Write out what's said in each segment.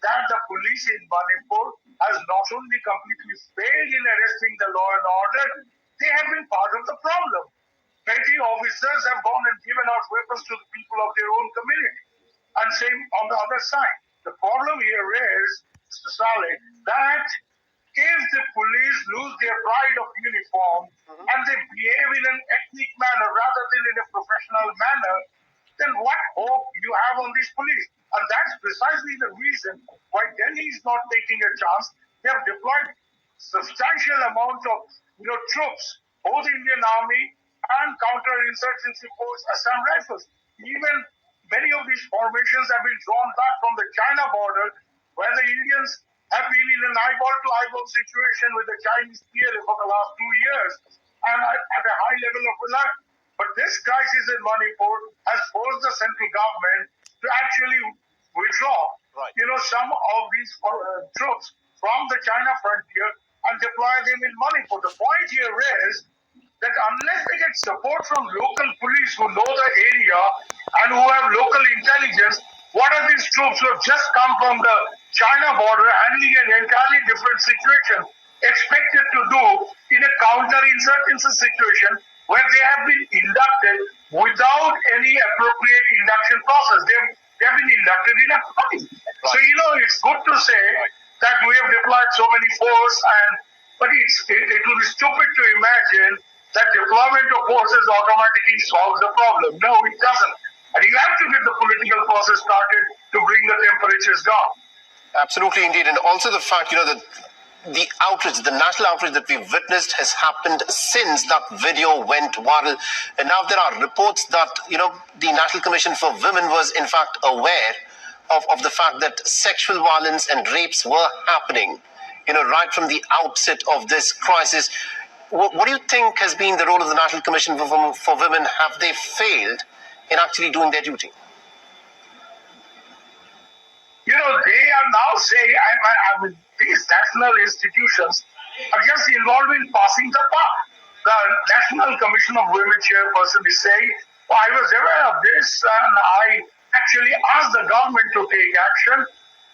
that the police in Manipur has not only completely failed in arresting the law and order, they have been part of the problem. Petty officers have gone and given out weapons to the people of their own community. And same on the other side. The problem here is, Mr. Saleh, that if the police lose their pride of uniform and they behave in an ethnic manner rather than in a professional manner, then what hope you have on these police? And that's precisely the reason why Delhi is not taking a chance. They have deployed substantial amount of troops, both Indian Army and counter-insurgency force Assam Rifles. Even many of these formations have been drawn back from the China border, where the Indians have been in an eyeball-to-eyeball situation with the Chinese PLA for the last 2 years and at a high level of alert. But this crisis in Manipur has forced the central government to actually withdraw, some of these troops from the China frontier and deploy them in Manipur. The point here is that unless they get support from local police who know the area and who have local intelligence, what are these troops who have just come from the China border handling an entirely different situation expected to do in a counter-insurgency situation where they have been inducted without any appropriate induction process? They have been inducted in a hurry. Right. So, it's good to say that we have deployed so many force, but it will be stupid to imagine that deployment of forces automatically solves the problem. No, it doesn't. And you have to get the political process started to bring the temperatures down. Absolutely, indeed. And also the fact, that the outrage, the national outrage that we've witnessed has happened since that video went viral. And now there are reports that, the National Commission for Women was in fact aware of the fact that sexual violence and rapes were happening, right from the outset of this crisis. What do you think has been the role of the National Commission for Women? Have they failed in actually doing their duty? They are now saying, these national institutions are just involved in passing the buck. The National Commission of Women chairperson is saying, I was aware of this and I actually asked the government to take action.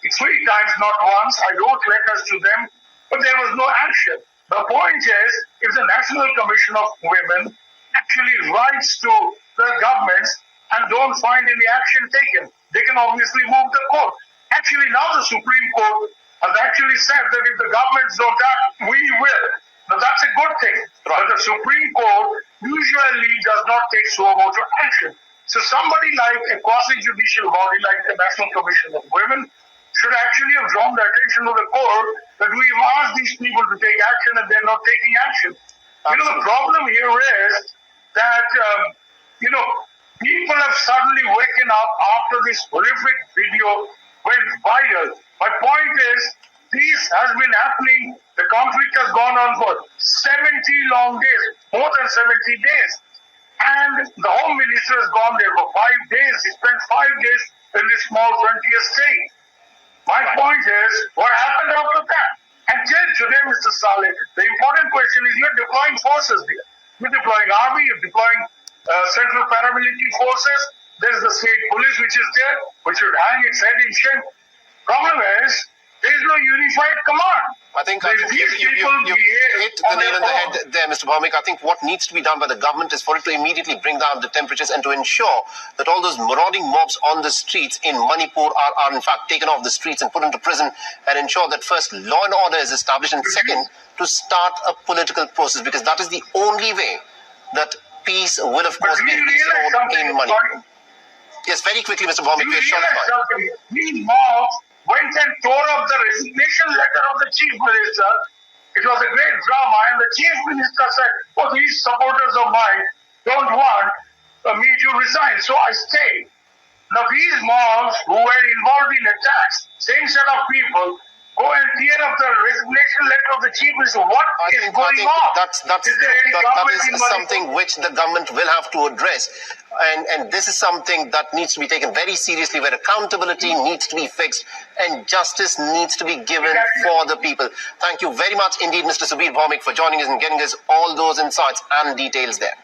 3 times, not once. I wrote letters to them, but there was no action. The point is, if the National Commission of Women actually writes to the governments and don't find any action taken, they can obviously move the court. Actually, now the Supreme Court has actually said that if the governments don't act, we will. Now, that's a good thing. But the Supreme Court usually does not take suo motu action. So somebody like a quasi-judicial body like the National Commission of Women should actually have drawn the attention of the court that we've asked these people to take action and they're not taking action. The problem here is that, people have suddenly waken up after this horrific video went viral. My point is, this has been happening. The conflict has gone on for 70 long days, more than 70 days. And the Home Minister has gone there for 5 days. He spent 5 days in this small frontier state. My point is, what happened after that? Until today, Mr. Saleh, the important question is you're deploying forces there. You're deploying army, you're deploying central paramilitary forces. There's the state police which is there, which should hang its head in shame. Problem is, there is no unified command. I think you hit the nail on the head there, Mr. Bhaumik. I think what needs to be done by the government is for it to immediately bring down the temperatures and to ensure that all those marauding mobs on the streets in Manipur are in fact taken off the streets and put into prison, and ensure that first law and order is established, and second, to start a political process, because that is the only way that peace will of course be restored in Manipur. Yes, very quickly, Mr. Bhaumik, we are short of time. These mobs went and tore up the resignation letter of the chief minister. It was a great drama, and the chief minister said, these supporters of mine don't want me to resign, so I stayed. Now these mobs who were involved in attacks, same set of people, go and tear up the resignation letter of the chief minister. What is going on? That is something which the government will have to address. And this is something that needs to be taken very seriously, where accountability needs to be fixed and justice needs to be given for the people. Thank you very much indeed, Mr. Subir Bhaumik, for joining us and getting us all those insights and details there.